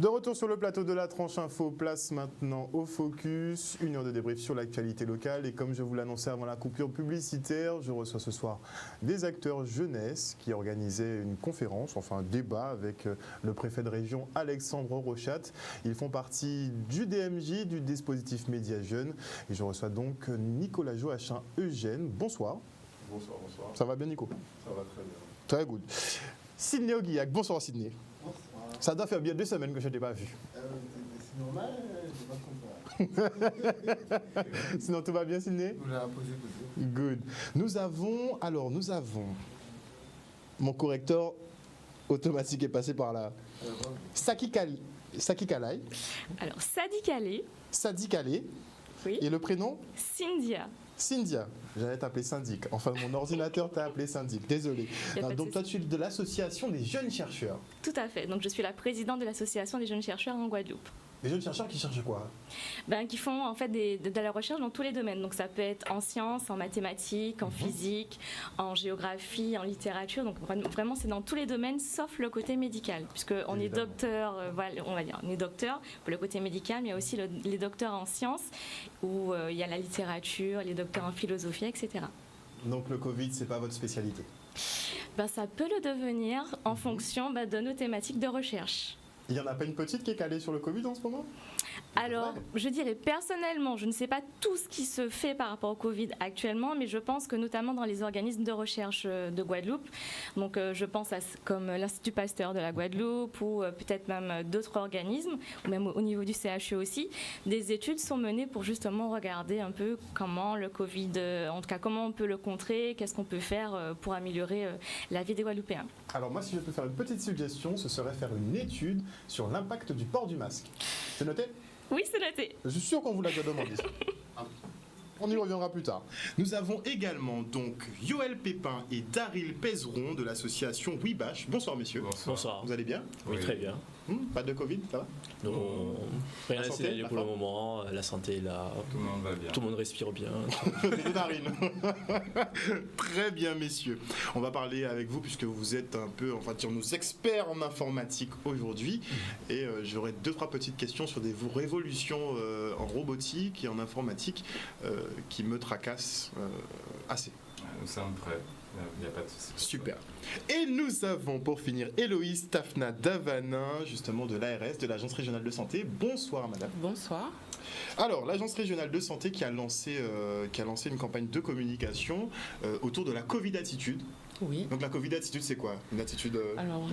De retour sur le plateau de la tranche info, place maintenant au focus, une heure de débrief sur l'actualité locale et comme je vous l'annonçais avant la coupure publicitaire, je reçois ce soir des acteurs jeunesse qui organisaient une conférence, enfin un débat avec le préfet de région Alexandre Rochat. Ils font partie du DMJ, du dispositif Média Jeunes et je reçois donc Nicolas Joachim Eugène. Bonsoir. Bonsoir, bonsoir. Ça va bien Nico? Ça va très bien. Très good. Sidney Oguillac, bonsoir Sidney. Bonsoir. Ça doit faire bien 2 semaines que je ne t'ai pas vu. C'est normal, je ne vais pas te comprendre. Sinon tout va bien Sidney? Vous l'avez posé. Good. Nous avons mon correcteur automatique est passé par là. Saki Kalai, Alors, Sadi Kalé, Sadi Kalé, oui. et le prénom Cynthia. Cynthia. J'allais t'appeler Syndic. Enfin, mon ordinateur t'a appelé Syndic. Désolé. Y a pas de Donc toi, souci. tu es de l'association des jeunes chercheurs. Tout à fait. Donc, je suis la présidente de l'association des jeunes chercheurs en Guadeloupe. Les jeunes chercheurs qui cherchent quoi? Qui font en fait de la recherche dans tous les domaines. Donc, ça peut être en sciences, en mathématiques, en physique, en géographie, en littérature. Donc, vraiment, c'est dans tous les domaines sauf le côté médical. Puisqu'on est docteur, voilà, on va dire, on est docteur pour le côté médical, mais il y a aussi les docteurs en sciences où il y a la littérature, les docteurs en philosophie, etc. Donc le Covid, c'est pas votre spécialité? Ça peut le devenir en fonction de nos thématiques de recherche. Il n'y en a pas une petite qui est calée sur le Covid en ce moment? Alors, je dirais personnellement, je ne sais pas tout ce qui se fait par rapport au Covid actuellement, mais je pense que notamment dans les organismes de recherche de Guadeloupe, donc je pense à comme l'Institut Pasteur de la Guadeloupe ou peut-être même d'autres organismes, ou même au niveau du CHU aussi, des études sont menées pour justement regarder un peu comment le Covid, en tout cas comment on peut le contrer, qu'est-ce qu'on peut faire pour améliorer la vie des Guadeloupéens. Alors moi, si je peux faire une petite suggestion, ce serait faire une étude sur l'impact du port du masque. C'est noté? Oui, c'est noté. Je suis sûr qu'on vous l'a déjà demandé. On y reviendra plus tard. Nous avons également donc Yoël Pépin et Daryl Pézeron de l'association Wibash. Bonsoir messieurs. Bonsoir. Vous allez bien? Oui, très bien. Pas de Covid, ça va? Non, rien La à santé, signaler la pour le forme moment. La santé est là. Tout le monde va bien. Tout le monde respire bien. Et Daryl. Très bien messieurs. On va parler avec vous puisque vous êtes un peu, enfin dire, nos experts en informatique aujourd'hui. Et j'aurais 2-3 petites questions sur des révolutions en robotique et en informatique qui me tracassent assez. Nous sommes prêts. Il n'y a pas de souci. Super. Et nous avons pour finir Héloïse Tafna Davanin, justement de l'ARS, de l'Agence régionale de santé. Bonsoir madame. Bonsoir. Alors, l'Agence régionale de santé qui a lancé une campagne de communication autour de la Covid-attitude. Oui. Donc la Covid-attitude, c'est quoi? Une attitude... Alors,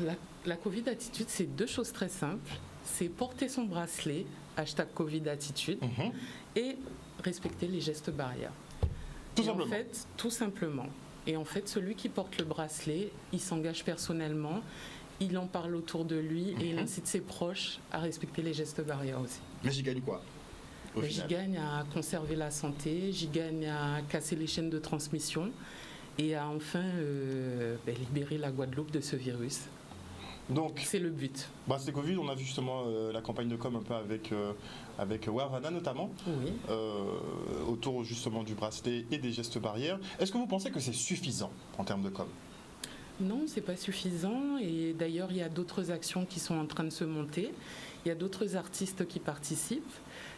la Covid-attitude, c'est 2 choses très simples. C'est porter son bracelet, #Covid-attitude, et respecter les gestes barrières. Tout simplement. En fait, tout simplement. Et en fait, celui qui porte le bracelet, il s'engage personnellement, il en parle autour de lui et il incite ses proches à respecter les gestes barrières aussi. Mais j'y gagne quoi? J'y gagne à conserver la santé, j'y gagne à casser les chaînes de transmission et à enfin libérer la Guadeloupe de ce virus. Donc, c'est le but. C'est Covid, on a vu justement la campagne de com un peu avec Warvana notamment, Oui. autour justement du bracelet et des gestes barrières. Est-ce que vous pensez que c'est suffisant en termes de com? Non, c'est pas suffisant et d'ailleurs il y a d'autres actions qui sont en train de se monter. Il y a d'autres artistes qui participent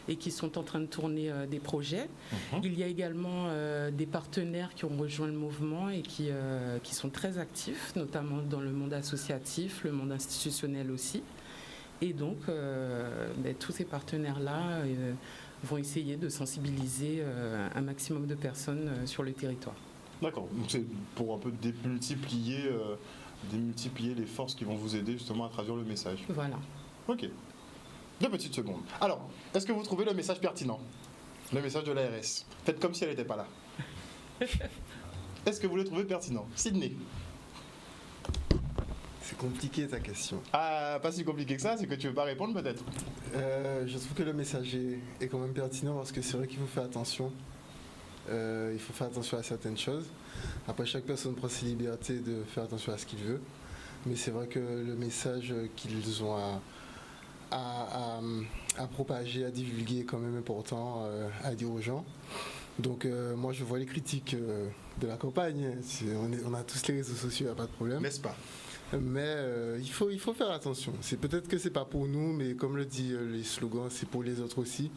et qui sont en train de tourner des projets. Il y a également des partenaires qui ont rejoint le mouvement et qui sont très actifs, notamment dans le monde associatif, le monde institutionnel aussi. Et donc, tous ces partenaires-là vont essayer de sensibiliser un maximum de personnes sur le territoire. D'accord, donc c'est pour un peu démultiplier les forces qui vont vous aider justement à traduire le message. Voilà. Ok. 2 petites secondes. Alors, est-ce que vous trouvez le message pertinent? Le message de l'ARS. Faites comme si elle n'était pas là. Est-ce que vous le trouvez pertinent? Sidney? C'est compliqué ta question. Ah, pas si compliqué que ça, c'est que tu veux pas répondre peut-être? Je trouve que le message est quand même pertinent parce que c'est vrai qu'il faut faire attention. Il faut faire attention à certaines choses. Après, chaque personne prend ses libertés de faire attention à ce qu'il veut. Mais c'est vrai que le message qu'ils ont à propager, à divulguer est quand même important à dire aux gens. Donc moi je vois les critiques de la campagne. On a tous les réseaux sociaux, il n'y a pas de problème. N'est-ce pas? Mais il faut faire attention. C'est peut-être que c'est pas pour nous, mais comme le dit les slogans, c'est pour les autres aussi.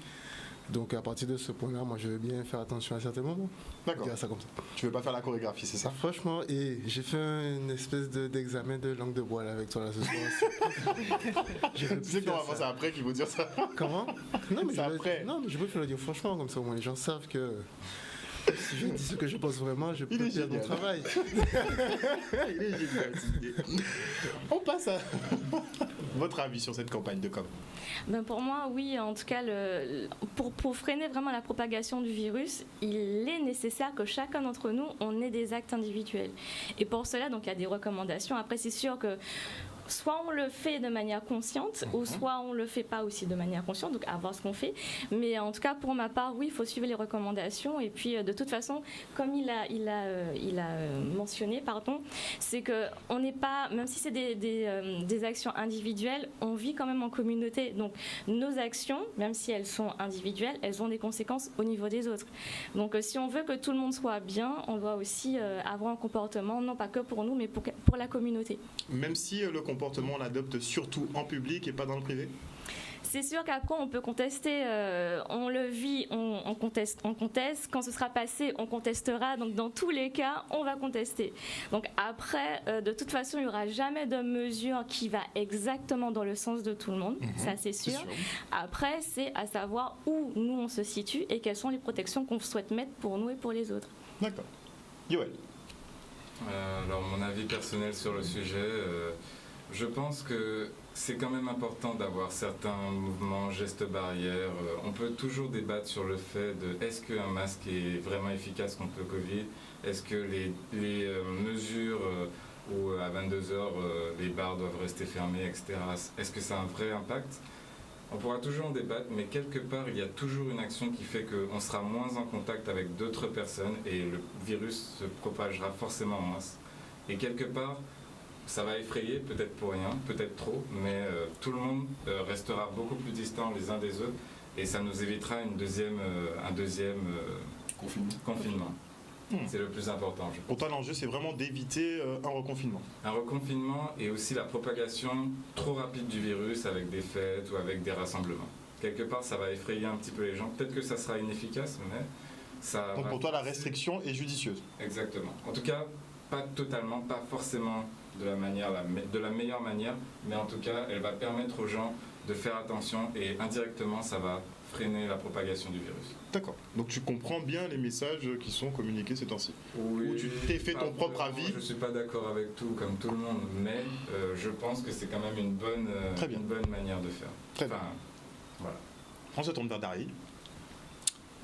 Donc à partir de ce point-là, moi je veux bien faire attention à certains moments. D'accord. Je dirais ça comme ça. Tu veux pas faire la chorégraphie, c'est ça? Franchement, et j'ai fait une espèce d'examen de langue de bois là, avec toi là ce soir. Je veux Tu plus sais qu'on faire va penser ça. après qu'ils vont dire ça. Comment? Non, mais C'est après. Non, mais je préfère le dire franchement, comme ça au moins les gens savent que si je dis ce que je pense vraiment, je peux Il est perdre mon génial. travail. Il est génial, cette idée. On passe à votre avis sur cette campagne de com. Ben pour moi, oui, en tout cas, pour freiner vraiment la propagation du virus, il est nécessaire que chacun d'entre nous, on ait des actes individuels. Et pour cela, donc, il y a des recommandations. Après, c'est sûr que soit on le fait de manière consciente, ou soit on ne le fait pas aussi de manière consciente, donc à voir ce qu'on fait. Mais en tout cas, pour ma part, oui, il faut suivre les recommandations. Et puis, de toute façon, comme il a mentionné, c'est qu'on n'est pas, même si c'est des actions individuelles, on vit quand même en communauté. Donc, nos actions, même si elles sont individuelles, elles ont des conséquences au niveau des autres. Donc, si on veut que tout le monde soit bien, on doit aussi avoir un comportement, non pas que pour nous, mais pour la communauté. Même si le comportement, on l'adopte surtout en public et pas dans le privé? C'est sûr qu'après, on peut contester, on le vit, on conteste. Quand ce sera passé, on contestera. Donc, dans tous les cas, on va contester. Donc, après, de toute façon, il n'y aura jamais de mesure qui va exactement dans le sens de tout le monde. Ça, c'est sûr. Après, c'est à savoir où nous, on se situe et quelles sont les protections qu'on souhaite mettre pour nous et pour les autres. D'accord. Yoël. Alors, mon avis personnel sur le sujet, je pense que c'est quand même important d'avoir certains mouvements, gestes barrières. On peut toujours débattre sur le fait de est-ce qu'un masque est vraiment efficace contre le Covid? Est-ce que les mesures où à 22h les bars doivent rester fermés, etc., est-ce que ça a un vrai impact? On pourra toujours en débattre, mais quelque part, il y a toujours une action qui fait qu'on sera moins en contact avec d'autres personnes et le virus se propagera forcément en masse. Et quelque part, ça va effrayer, peut-être pour rien, peut-être trop, mais tout le monde restera beaucoup plus distant les uns des autres et ça nous évitera un deuxième confinement. C'est le plus important. Pour toi, l'enjeu, c'est vraiment d'éviter un reconfinement. Un reconfinement et aussi la propagation trop rapide du virus avec des fêtes ou avec des rassemblements. Quelque part, ça va effrayer un petit peu les gens. Peut-être que ça sera inefficace, mais ça Donc va... pour toi, la restriction est judicieuse. Exactement. En tout cas, pas totalement, pas forcément de la meilleure manière, mais en tout cas, elle va permettre aux gens de faire attention et indirectement, ça va freiner la propagation du virus. D'accord. Donc tu comprends bien les messages qui sont communiqués ces temps-ci. Oui, Ou tu t'es fait ton pas propre vraiment, avis. Je ne suis pas d'accord avec tout, comme tout le monde, mais je pense que c'est quand même une bonne manière de faire. Très bien. Voilà. On se tourne vers Dari.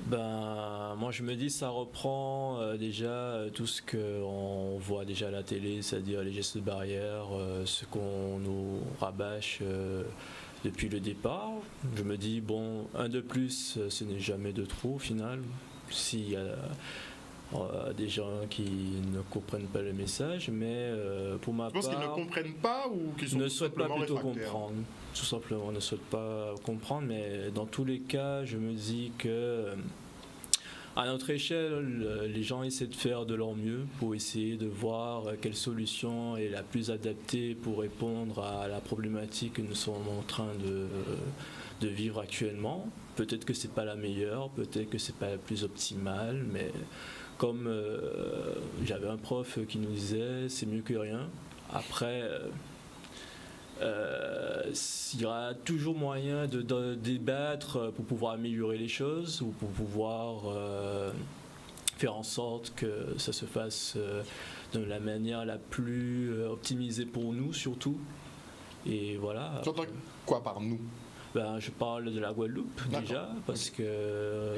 Ben, moi je me dis ça reprend déjà tout ce qu'on voit déjà à la télé, c'est-à-dire les gestes barrières, ce qu'on nous rabâche depuis le départ. Je me dis bon, un de plus, ce n'est jamais de trop au final. S'il y a des gens qui ne comprennent pas le message, mais pour ma Je pense part, qu'ils ne comprennent pas ou qu'ils sont ne tout souhaitent pas simplement plutôt réfractaires. comprendre. Tout simplement, ne souhaitent pas comprendre, mais dans tous les cas, je me dis que à notre échelle, les gens essaient de faire de leur mieux pour essayer de voir quelle solution est la plus adaptée pour répondre à la problématique que nous sommes en train de vivre actuellement. Peut-être que c'est pas la meilleure, peut-être que c'est pas la plus optimale, mais comme j'avais un prof qui nous disait c'est mieux que rien. Après, il y aura toujours moyen de débattre pour pouvoir améliorer les choses ou pour pouvoir faire en sorte que ça se fasse de la manière la plus optimisée pour nous surtout. Et voilà. Tu entends quoi par nous? Ben, je parle de la Guadeloupe déjà, parce que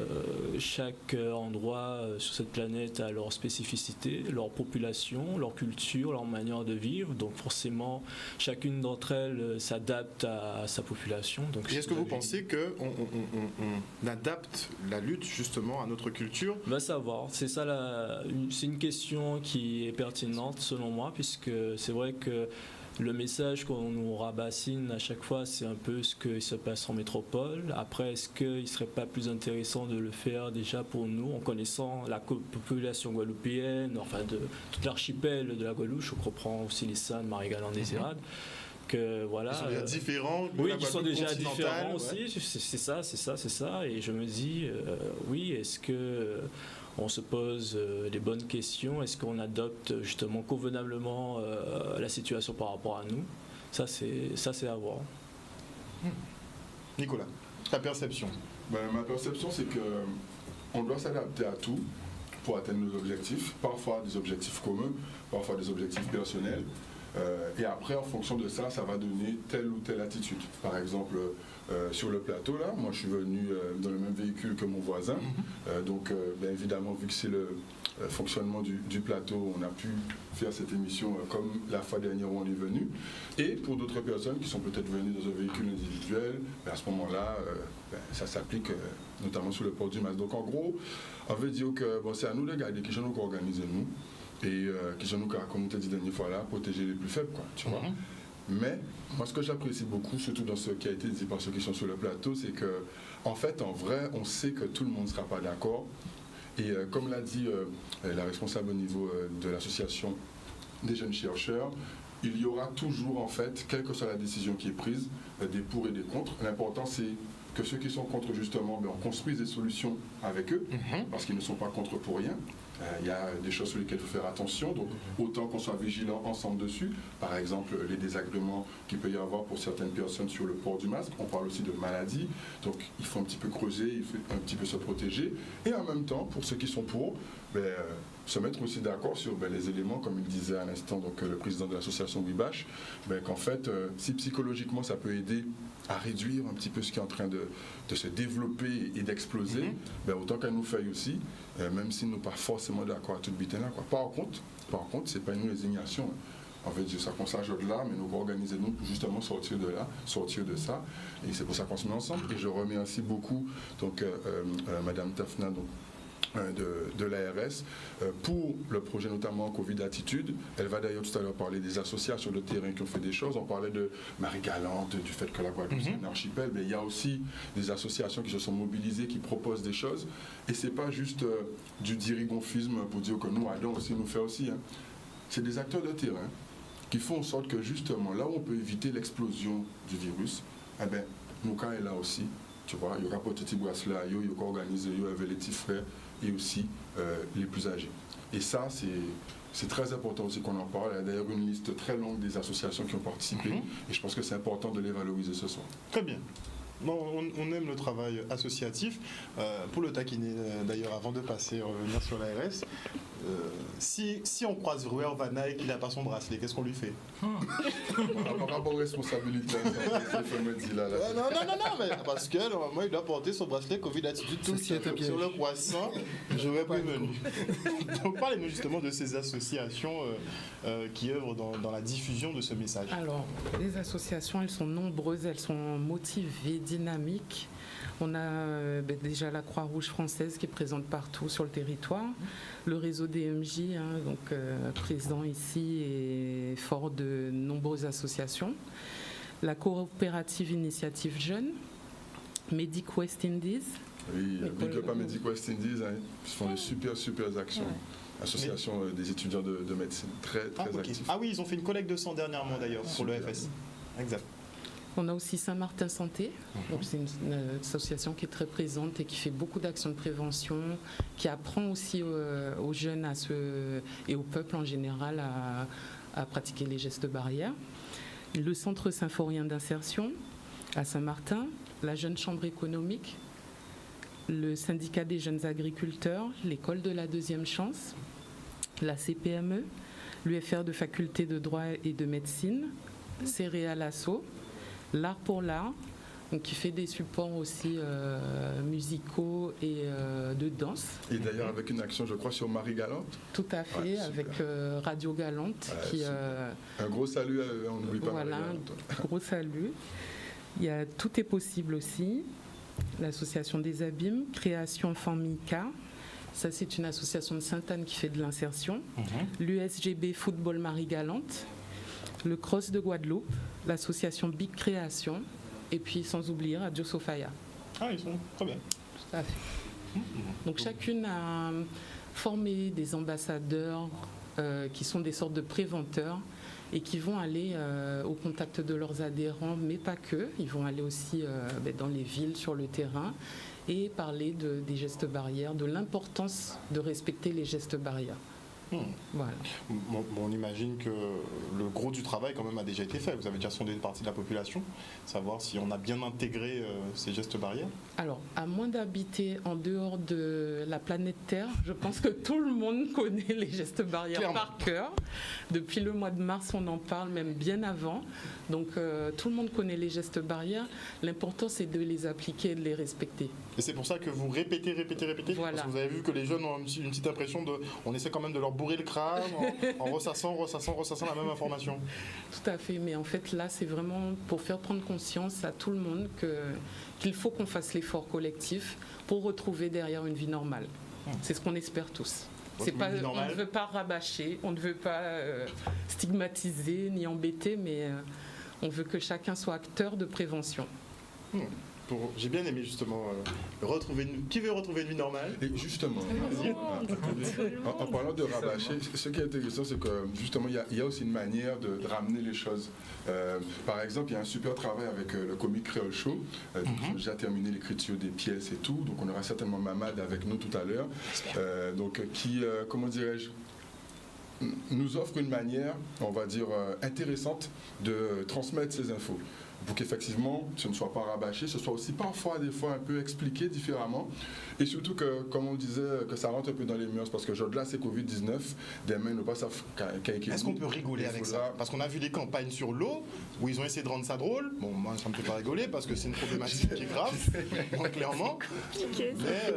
chaque endroit sur cette planète a leur spécificité, leur population, leur culture, leur manière de vivre. Donc forcément, chacune d'entre elles s'adapte à sa population. Donc, Et est-ce que vous pensez qu'on adapte la lutte justement à notre culture? Va savoir, c'est ça c'est une question qui est pertinente selon moi, puisque c'est vrai que le message qu'on nous rabassine à chaque fois, c'est un peu ce qui se passe en métropole. Après, est-ce qu'il ne serait pas plus intéressant de le faire déjà pour nous, en connaissant la population guadeloupéenne, enfin de toute l'archipel de la Guadeloupe, je comprends aussi les Sannes, Marie-Galante, des Irades, que voilà. Ils sont déjà différents. Oui, ils sont déjà différents aussi, c'est ça. Et je me dis, oui, est-ce que on se pose les bonnes questions, est-ce qu'on adopte justement convenablement la situation par rapport à nous? Ça, c'est à voir. Nicolas, ta perception? Ma perception, c'est qu'on doit s'adapter à tout pour atteindre nos objectifs, parfois des objectifs communs, parfois des objectifs personnels. Et après, en fonction de ça, ça va donner telle ou telle attitude. Par exemple, sur le plateau, là, moi je suis venu dans le même véhicule que mon voisin. Donc, bien évidemment, vu que c'est le fonctionnement du plateau, on a pu faire cette émission comme la fois dernière où on est venu. Et pour d'autres personnes qui sont peut-être venues dans un véhicule individuel, ben à ce moment-là, ça s'applique notamment sur le port du masque. Donc, en gros, on veut dire que bon, c'est à nous de garder qui nous organiser nous. Et qui sont nous, comme on t'a dit la dernière fois là, protéger les plus faibles, quoi, tu vois. Mais moi, ce que j'apprécie beaucoup, surtout dans ce qui a été dit par ceux qui sont sur le plateau, c'est que, en fait, en vrai, on sait que tout le monde ne sera pas d'accord. Et comme l'a dit la responsable au niveau de l'association des jeunes chercheurs, il y aura toujours, en fait, quelle que soit la décision qui est prise, des pour et des contre. L'important, c'est que ceux qui sont contre, justement, on construise des solutions avec eux, parce qu'ils ne sont pas contre pour rien. Il y a des choses sur lesquelles il faut faire attention, donc autant qu'on soit vigilant ensemble dessus. Par exemple, les désagréments qu'il peut y avoir pour certaines personnes sur le port du masque. On parle aussi de maladies, donc il faut un petit peu creuser, il faut un petit peu se protéger. Et en même temps, pour ceux qui sont pour, se mettre aussi d'accord sur les éléments, comme il disait à l'instant donc, le président de l'association Wibash, qu'en fait, si psychologiquement ça peut aider à réduire un petit peu ce qui est en train de se développer et d'exploser, autant qu'elle nous faille aussi, même si nous ne sommes pas forcément d'accord à tout bitin-là. Par contre, ce n'est pas une résignation. En fait, ça qu'on s'ajoute là, mais nous organisons-nous pour justement sortir de là, sortir de ça. Et c'est pour ça qu'on se met ensemble. Et je remercie beaucoup donc, Madame Tafna, donc, de l'ARS pour le projet notamment Covid Attitude. Elle va d'ailleurs tout à l'heure parler des associations de terrain qui ont fait des choses. On parlait de Marie-Galante, du fait que la Guadeloupe c'est un archipel, mais il y a aussi des associations qui se sont mobilisées, qui proposent des choses. Et c'est pas juste du dirigonfisme pour dire que nous, Adam aussi, nous fait aussi. Hein. C'est des acteurs de terrain qui font en sorte que justement, là où on peut éviter l'explosion du virus, nous, quand est là aussi, tu vois, il y aura pas de petits bracelets, il y aura organisé avec les petits frères et aussi les plus âgés. Et ça, c'est très important aussi qu'on en parle. Il y a d'ailleurs une liste très longue des associations qui ont participé et je pense que c'est important de les valoriser ce soir. Très bien. Bon, on aime le travail associatif. Pour le taquiner, d'ailleurs, avant de passer revenir sur l'ARS, si on croise Ruer Van Eyck, il n'a pas son bracelet, qu'est-ce qu'on lui fait? Par rapport aux responsabilités, non, mais parce que normalement, il doit porter son bracelet Covid Attitude tout sur le croissant. J'aurais prévenu. Donc, parlez-nous justement de ces associations qui œuvrent dans la diffusion de ce message. Alors, les associations, elles sont nombreuses, elles sont motivées, dynamiques. On a déjà la Croix-Rouge française qui est présente partout sur le territoire, le réseau DMJ, donc présent ici et fort de nombreuses associations, la coopérative Initiative Jeune, Medic West Indies. Oui, Big Up à Medic West Indies, ils font des super actions. Association des étudiants de médecine, très actifs. Ah oui, ils ont fait une collecte de sang dernièrement d'ailleurs pour le FS. Exact. On a aussi Saint-Martin Santé, donc c'est une association qui est très présente et qui fait beaucoup d'actions de prévention, qui apprend aussi aux jeunes et au peuple en général à pratiquer les gestes barrières. Le Centre symphorien d'insertion à Saint-Martin, la Jeune Chambre économique, le Syndicat des jeunes agriculteurs, l'École de la deuxième chance, la CPME, l'UFR de faculté de droit et de médecine, Céréales Asso, L'Art pour l'Art, donc qui fait des supports aussi musicaux et de danse. Et d'ailleurs avec une action, je crois, sur Marie-Galante. Tout à fait, avec Radio Galante. Un gros salut, on n'oublie pas Marie-Galante. Un gros salut. Il y a Tout est possible aussi, l'association des Abîmes, Création Formica. Ça, c'est une association de Sainte-Anne qui fait de l'insertion. L'USGB Football Marie-Galante. le Cross de Guadeloupe, l'association Big Création, et puis sans oublier Radio Sofia. Ah, ils sont très bien. Tout à fait. Donc chacune a formé des ambassadeurs qui sont des sortes de préventeurs et qui vont aller au contact de leurs adhérents, mais pas que. Ils vont aller aussi dans les villes, sur le terrain, et parler des gestes barrières, de l'importance de respecter les gestes barrières. Voilà. Bon, on imagine que le gros du travail quand même a déjà été fait. Vous avez déjà sondé une partie de la population, savoir si on a bien intégré ces gestes barrières. Alors, à moins d'habiter en dehors de la planète Terre, je pense que tout le monde connaît les gestes barrières Clairement. par cœur. Depuis le mois de mars, on en parle même bien avant. Donc, tout le monde connaît les gestes barrières. L'important, c'est de les appliquer et de les respecter. Et c'est pour ça que vous répétez. Voilà. Parce que vous avez vu que les jeunes ont une petite impression de... On essaie quand même de leur bourrer le crâne en ressassant la même information. Tout à fait, mais en fait là c'est vraiment pour faire prendre conscience à tout le monde qu'il faut qu'on fasse l'effort collectif pour retrouver derrière une vie normale. C'est ce qu'on espère tous. C'est pas, on ne veut pas rabâcher, on ne veut pas stigmatiser ni embêter, mais on veut que chacun soit acteur de prévention. J'ai bien aimé justement qui veut retrouver une vie normale. Et justement, en parlant de rabâcher, ce qui est intéressant, c'est que justement, il y a aussi une manière de ramener les choses. Par exemple, il y a un super travail avec le Comic Creole Show. J'ai déjà terminé l'écriture des pièces et tout, donc on aura certainement Mamad avec nous tout à l'heure. Qui, comment dirais-je, nous offre une manière, on va dire, intéressante de transmettre ces infos. Pour qu'effectivement, ce ne soit pas rabâché, ce soit aussi parfois, des fois, un peu expliqué différemment. Et surtout que, comme on disait, que ça rentre un peu dans les mœurs, parce que là, c'est Covid-19, des mains ne pas savent qu'à Est-ce qu'on peut rigoler avec ça? Parce qu'on a vu des campagnes sur l'eau où ils ont essayé de rendre ça drôle. Bon, moi, ça me fait pas rigoler parce que c'est une problématique qui est grave, donc, clairement. Mais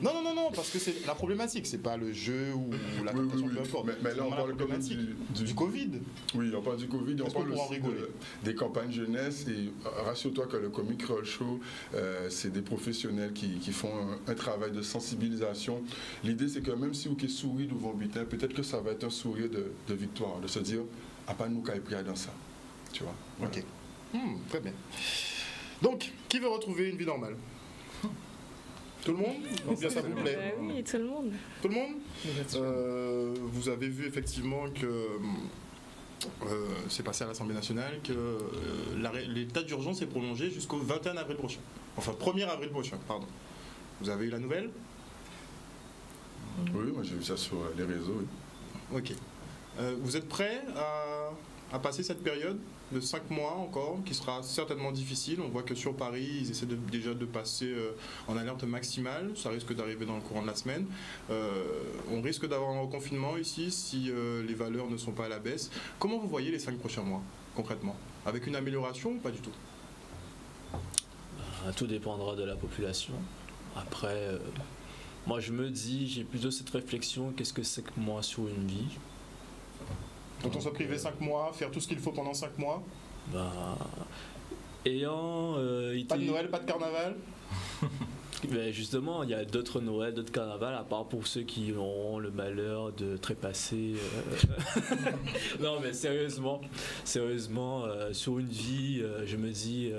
non, parce que c'est la problématique, c'est pas le jeu ou la tentation, peu importe. Mais là, on parle quand même du Covid. Oui, on parle du Covid, on parle aussi rigoler des campagnes jeunesse. Et rassure-toi que le Comic Creole Show, c'est des professionnels qui font un travail de sensibilisation. L'idée, c'est que même si vous souriez devant butin, peut-être que ça va être un sourire de victoire, de se dire, à pas nous qu'à pris dans ça. Tu vois. Voilà. Ok. Très bien. Donc, qui veut retrouver une vie normale? Tout le monde? Donc bien ça vous plaît? Oui, tout le monde. Tout le monde? Vous avez vu effectivement que c'est passé à l'Assemblée nationale que l'état d'urgence est prolongé jusqu'au 21 avril prochain. Enfin, 1er avril prochain, pardon. Vous avez eu la nouvelle? Oui, moi j'ai vu ça sur les réseaux. Oui. Ok. Vous êtes prêts à passer cette période de 5 mois encore, qui sera certainement difficile? On voit que sur Paris, ils essaient déjà de passer en alerte maximale. Ça risque d'arriver dans le courant de la semaine. On risque d'avoir un reconfinement ici si les valeurs ne sont pas à la baisse. Comment vous voyez les 5 prochains mois, concrètement? Avec une amélioration ou pas du tout? Tout dépendra de la population. Après, moi je me dis, j'ai plutôt cette réflexion, qu'est-ce que 5 mois sur une vie? Donc on se priver 5 mois, faire tout ce qu'il faut pendant 5 mois? Ayant Pas de Noël, pas de carnaval? Ben justement, il y a d'autres Noëls, d'autres carnavals, à part pour ceux qui auront le malheur de trépasser. Non, mais sérieusement, sur une vie, je me dis,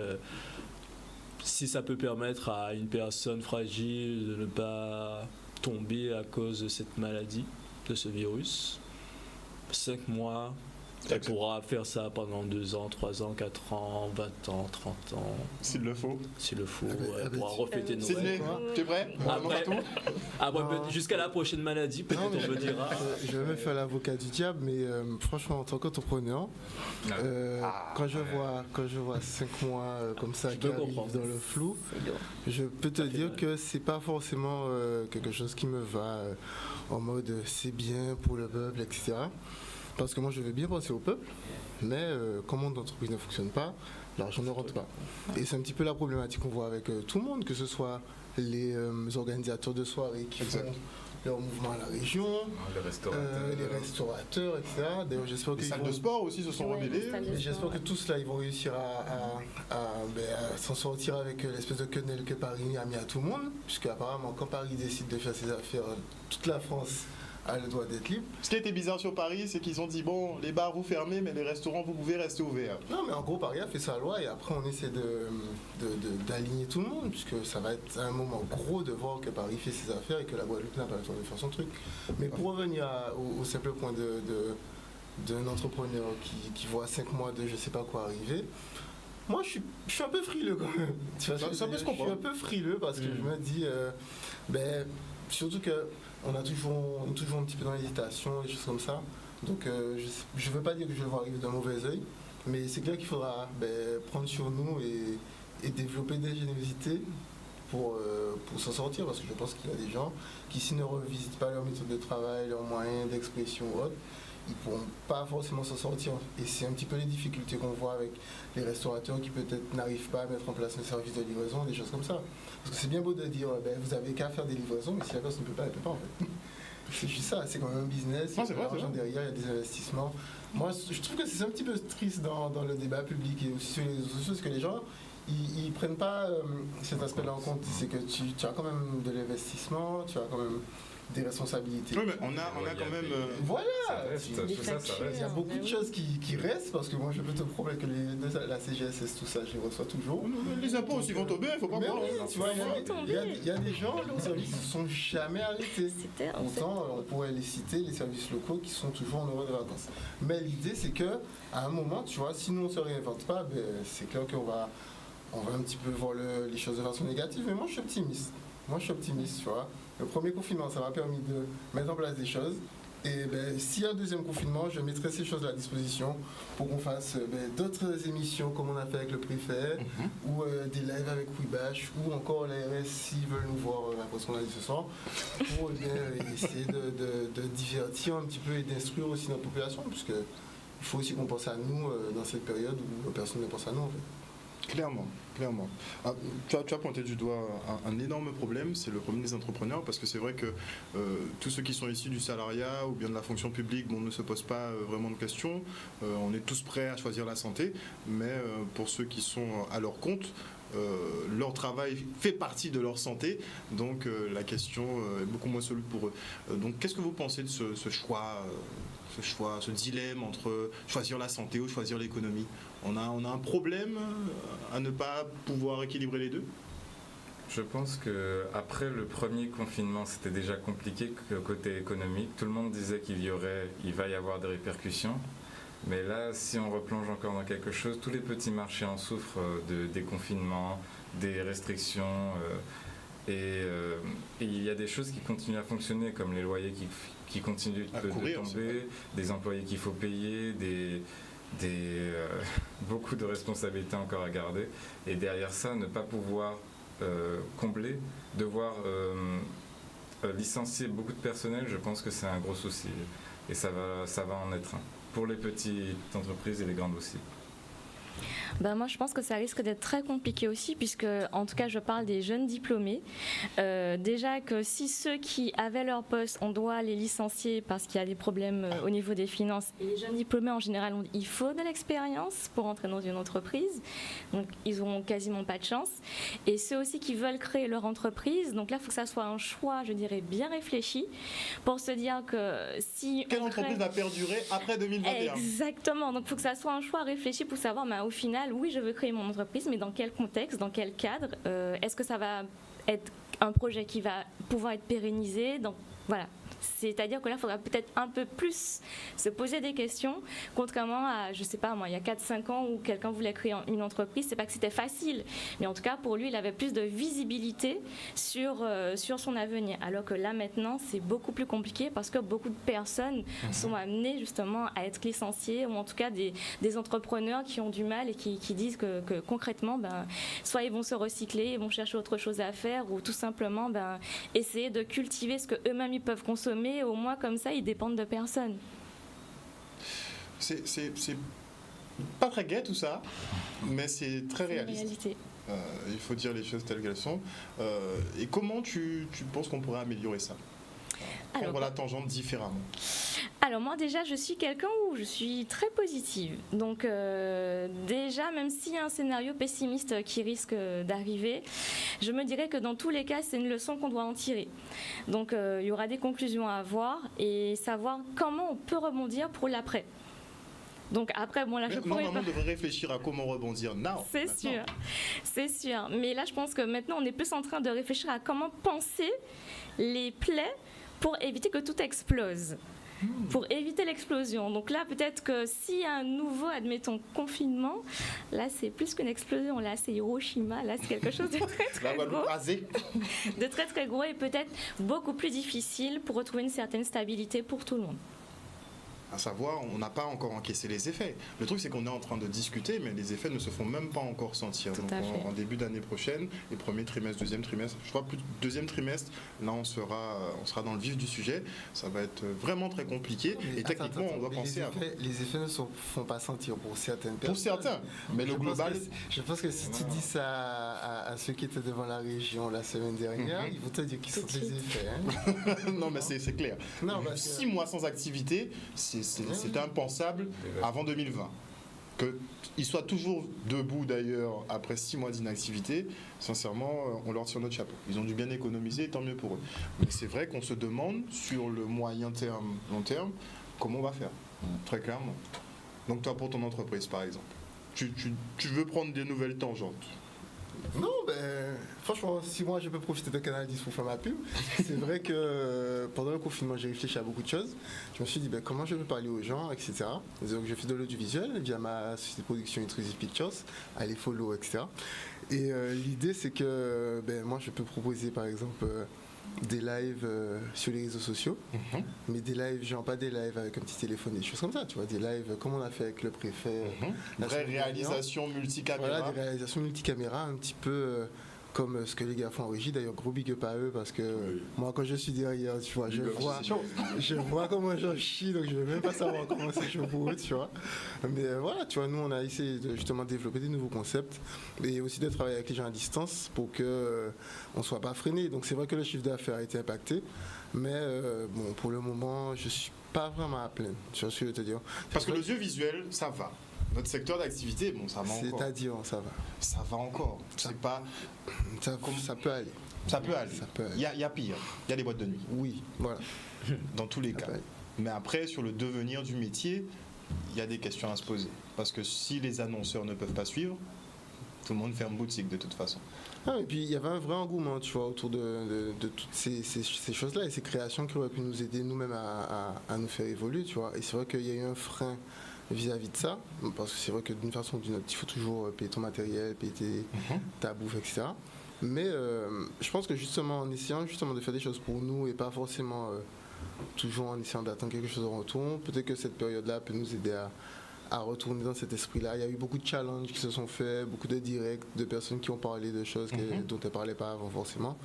si ça peut permettre à une personne fragile de ne pas tomber à cause de cette maladie, de ce virus, 5 mois, elle pourra faire ça pendant 2 ans, 3 ans, 4 ans, 20 ans, 30 ans. S'il le faut. S'il le faut, elle pourra refêter Noël. Sydney, tu es prêt? Après jusqu'à la prochaine maladie, peut-être on me dira. Je vais me faire l'avocat du diable, mais franchement, en tant qu'entrepreneur, quand je vois 5 mois comme ça qui arrivent dans le flou, je peux te dire que c'est pas forcément quelque chose qui me va en mode c'est bien pour le peuple, etc. Parce que moi je veux bien penser au peuple, mais comme mon entreprise ne fonctionne pas, l'argent ne rentre pas. Et c'est un petit peu la problématique qu'on voit avec tout le monde, que ce soit les organisateurs de soirées qui font leur mouvement à la région, les restaurateurs, etc. D'ailleurs, j'espère que les salles de sport aussi se sont rebellées. J'espère que tous là, ils vont réussir à s'en sortir avec l'espèce de quenelle que Paris a mis à tout le monde, puisque apparemment, quand Paris décide de faire ses affaires, toute la France a le droit d'être libre. Ce qui était bizarre sur Paris, c'est qu'ils ont dit bon, les bars vous fermez, mais les restaurants vous pouvez rester ouverts. Non, mais en gros, Paris a fait sa loi et après on essaie d'aligner tout le monde, puisque ça va être un moment gros de voir que Paris fait ses affaires et que la Guadeloupe n'a pas le temps de faire son truc. Mais pour revenir au simple point d'un entrepreneur qui voit 5 mois de je sais pas quoi arriver, moi je suis un peu frileux quand même. Tu vois, Ça peut se comprendre. Je suis un peu frileux parce que je me dis, surtout que on est toujours un petit peu dans l'hésitation, des choses comme ça. Donc je veux pas dire que je vais le voir arriver d'un mauvais œil, mais c'est clair qu'il faudra prendre sur nous et développer des ingéniosités pour s'en sortir, parce que je pense qu'il y a des gens qui, s'ils ne revisitent pas leur méthode de travail, leurs moyens d'expression ou autre, ils ne pourront pas forcément s'en sortir. Et c'est un petit peu les difficultés qu'on voit avec les restaurateurs qui peut-être n'arrivent pas à mettre en place un service de livraison, des choses comme ça. Parce que c'est bien beau de dire, vous avez qu'à faire des livraisons, mais si la personne ne peut pas, elle ne peut pas en fait. C'est juste ça, c'est quand même un business, il y a de l'argent derrière, il y a des investissements. Moi, je trouve que c'est un petit peu triste dans le débat public et aussi sur les réseaux sociaux, parce que les gens, ils prennent pas cet aspect-là en compte. C'est que tu as quand même de l'investissement, tu as quand même des responsabilités. Oui, mais on a quand même... Voilà. Tout ça reste. Il y a beaucoup de choses qui restent, parce que moi je peux te promettre que la CGSS, tout ça, je les reçois toujours. Les impôts aussi vont tomber, il ne faut pas mais croire. oui, tu vois, il y a des gens, leurs services ne sont jamais arrêtés. Pourtant, on pourrait les citer, les services locaux qui sont toujours en heure de vacances. Mais l'idée, c'est que à un moment, tu vois, si nous on ne se réinvente pas, c'est clair qu'on va un petit peu voir les choses de façon négative. Mais moi, je suis optimiste. Tu vois. Le premier confinement, ça m'a permis de mettre en place des choses. Et s'il y a un deuxième confinement, je mettrai ces choses à la disposition pour qu'on fasse d'autres émissions comme on a fait avec le préfet, ou des lives avec Webash, ou encore l'ARS s'ils veulent nous voir après ce qu'on a dit ce soir, pour essayer de divertir un petit peu et d'instruire aussi notre population, puisque il faut aussi qu'on pense à nous dans cette période où personne ne pense à nous en fait. Clairement. Ah, tu as pointé du doigt un énorme problème, c'est le problème des entrepreneurs, parce que c'est vrai que tous ceux qui sont issus du salariat ou bien de la fonction publique, ne se posent pas vraiment de questions. On est tous prêts à choisir la santé, mais pour ceux qui sont à leur compte, leur travail fait partie de leur santé, donc la question est beaucoup moins soluble pour eux. Donc qu'est-ce que vous pensez de ce choix, ce dilemme entre choisir la santé ou choisir l'économie? On a un problème à ne pas pouvoir équilibrer les deux? Je pense qu'après le premier confinement, c'était déjà compliqué côté économique. Tout le monde disait qu'il va y avoir des répercussions. Mais là, si on replonge encore dans quelque chose, tous les petits marchés en souffrent des confinements, des restrictions. Et il y a des choses qui continuent à fonctionner, comme les loyers qui continuent de tomber, des employés qu'il faut payer, beaucoup de responsabilités encore à garder. Et derrière ça, ne pas pouvoir combler, devoir licencier beaucoup de personnel, je pense que c'est un gros souci. Et ça va en être un. Pour les petites entreprises et les grandes aussi. Moi, je pense que ça risque d'être très compliqué aussi, puisque, en tout cas, je parle des jeunes diplômés. Déjà que si ceux qui avaient leur poste, on doit les licencier parce qu'il y a des problèmes au niveau des finances. Et les jeunes diplômés, en général, il faut de l'expérience pour entrer dans une entreprise. Donc, ils n'auront quasiment pas de chance. Et ceux aussi qui veulent créer leur entreprise, donc là, il faut que ça soit un choix, je dirais, bien réfléchi, pour se dire que si... Quelle entreprise va perdurer après 2021? Exactement. Donc, il faut que ça soit un choix réfléchi pour savoir, au final, oui, je veux créer mon entreprise, mais dans quel contexte, dans quel cadre? Est-ce que ça va être un projet qui va pouvoir être pérennisé? Donc, voilà. C'est-à-dire que là, il faudra peut-être un peu plus se poser des questions, contrairement à, je ne sais pas moi, il y a 4-5 ans où quelqu'un voulait créer une entreprise. C'est pas que c'était facile, mais en tout cas, pour lui, il avait plus de visibilité sur son avenir. Alors que là, maintenant, c'est beaucoup plus compliqué parce que beaucoup de personnes sont amenées justement à être licenciées, ou en tout cas des entrepreneurs qui ont du mal et qui disent que concrètement, soit ils vont se recycler, ils vont chercher autre chose à faire, ou tout simplement essayer de cultiver ce qu'eux-mêmes ils peuvent consommer. Au moins comme ça, ils dépendent de personne. C'est pas très gai tout ça, mais c'est très réaliste. Il faut dire les choses telles qu'elles sont. Et comment tu penses qu'on pourrait améliorer ça? prendre la tangente différemment? Alors moi déjà je suis quelqu'un où je suis très positive. Donc déjà même s'il y a un scénario pessimiste qui risque d'arriver, je me dirais que dans tous les cas c'est une leçon qu'on doit en tirer. Donc il y aura des conclusions à avoir et savoir comment on peut rebondir pour l'après. Donc après, bon là je pourrais normalement, on devrait réfléchir à comment rebondir C'est sûr. Mais là je pense que maintenant on est plus en train de réfléchir à comment penser les plaies pour éviter que tout explose. Pour éviter l'explosion. Donc là, peut-être que s'il y a un nouveau, admettons, confinement, là, c'est plus qu'une explosion. Là, c'est Hiroshima. Là, c'est quelque chose de très, très gros. De très, très gros et peut-être beaucoup plus difficile pour retrouver une certaine stabilité pour tout le monde. À savoir, on n'a pas encore encaissé les effets. Le truc, c'est qu'on est en train de discuter, mais les effets ne se font même pas encore sentir. Donc, en début d'année prochaine, les premiers trimestres, deuxième trimestre, je crois plus deuxième trimestre, là, on sera dans le vif du sujet. Ça va être vraiment très compliqué. Mais et techniquement, on doit penser à... Les effets ne se font pas sentir pour certaines personnes. Pour certains, mais le global... Je pense que si tu dis ça à ceux qui étaient devant la région la semaine dernière, ils vont te dire qu'ils sont les effets. Hein. Non, mais c'est clair. 6 mois sans activité, c'était impensable avant 2020. Qu'ils soient toujours debout d'ailleurs après 6 mois d'inactivité, sincèrement, on leur tire notre chapeau. Ils ont dû bien économiser, tant mieux pour eux. Mais c'est vrai qu'on se demande sur le moyen terme, long terme, comment on va faire, très clairement. Donc toi, pour ton entreprise par exemple, tu veux prendre des nouvelles tangentes? Non, franchement, si moi je peux profiter de Canal 10 pour faire ma pub, c'est vrai que pendant le confinement, j'ai réfléchi à beaucoup de choses. Je me suis dit comment je peux parler aux gens, etc. Donc je fais de l'audiovisuel via ma société de production Intrusive Pictures, allez follow, etc. Et l'idée, c'est que moi je peux proposer par exemple des lives sur les réseaux sociaux, mais des lives, genre pas des lives avec un petit téléphone, des choses comme ça, tu vois, des lives comme on a fait avec le préfet. Vraie réalisation multicaméra. Voilà, des réalisations multicaméra, un petit peu comme ce que les gars font en régie. D'ailleurs, gros big up à eux parce que moi, quand je suis derrière, tu vois, je vois comment j'en chie, donc je ne vais même pas savoir comment c'est chaud pour eux, tu vois. Mais voilà, tu vois, nous, on a essayé de justement développer des nouveaux concepts et aussi de travailler avec les gens à distance pour que on ne soit pas freiné. Donc, c'est vrai que le chiffre d'affaires a été impacté, mais bon, pour le moment, je ne suis pas vraiment à plaindre, tu vois ce que je veux te dire. Parce que l'audiovisuel, ça va. Notre secteur d'activité, bon, ça va encore. C'est-à-dire, ça va. Ça va encore. C'est pas... Ça peut aller. Ça peut aller. Il y a pire. Il y a des boîtes de nuit. Oui, voilà. Dans tous les cas. Mais après, sur le devenir du métier, il y a des questions à se poser. Parce que si les annonceurs ne peuvent pas suivre, tout le monde ferme boutique de toute façon. Ah, et puis il y avait un vrai engouement, tu vois, autour de toutes ces choses-là et ces créations qui auraient pu nous aider nous-mêmes à nous faire évoluer, tu vois. Et c'est vrai qu'il y a eu un frein vis-à-vis de ça, parce que c'est vrai que d'une façon ou d'une autre, il faut toujours payer ton matériel, payer ta bouffe, etc. Mais je pense que justement, en essayant justement de faire des choses pour nous et pas forcément toujours en essayant d'attendre quelque chose en retour, peut-être que cette période-là peut nous aider à retourner dans cet esprit-là. Il y a eu beaucoup de challenges qui se sont faits, beaucoup de directs, de personnes qui ont parlé de choses dont elles ne parlaient pas avant forcément.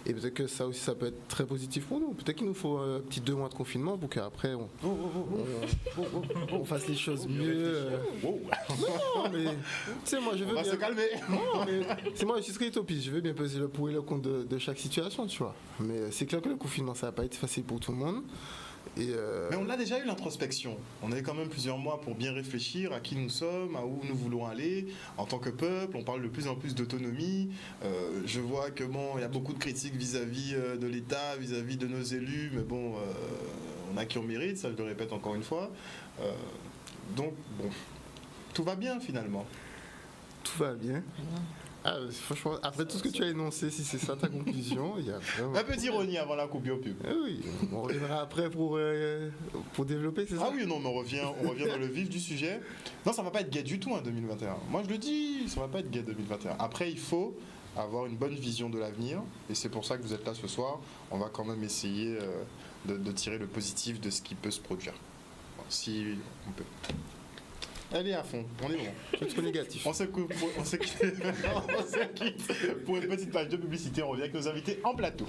Et peut-être que ça aussi, ça peut être très positif pour nous. Peut-être qu'il nous faut un petit 2 mois de confinement pour qu'après, on fasse les choses mieux. Non, mais tu sais, moi, je veux on va bien... se calmer. Non, mais c'est moi, je suis très utopiste. Je veux bien peser le pour et le contre de chaque situation, tu vois. Mais c'est clair que le confinement, ça va pas être facile pour tout le monde. Mais on a déjà eu l'introspection. On avait quand même plusieurs mois pour bien réfléchir à qui nous sommes, à où nous voulons aller. En tant que peuple, on parle de plus en plus d'autonomie. Je vois que il y a beaucoup de critiques vis-à-vis de l'État, vis-à-vis de nos élus, mais bon, on a qui en mérite, ça je le répète encore une fois. Donc, bon, tout va bien finalement. Tout va bien. Ah, franchement, après tout ce que tu as énoncé, si c'est ça ta conclusion, il y a vraiment... Un peu d'ironie avant la coupure pub. Oui, on reviendra après pour développer, c'est ça? Ah oui, non, mais on revient dans le vif du sujet. Non, ça va pas être gai du tout, 2021. Moi, je le dis, ça va pas être gai 2021. Après, il faut avoir une bonne vision de l'avenir, et c'est pour ça que vous êtes là ce soir. On va quand même essayer de tirer le positif de ce qui peut se produire. Bon, si on peut. Allez à fond, on est bon. C'est trop négatif. On se quitte pour une petite page de publicité. On revient avec nos invités en plateau.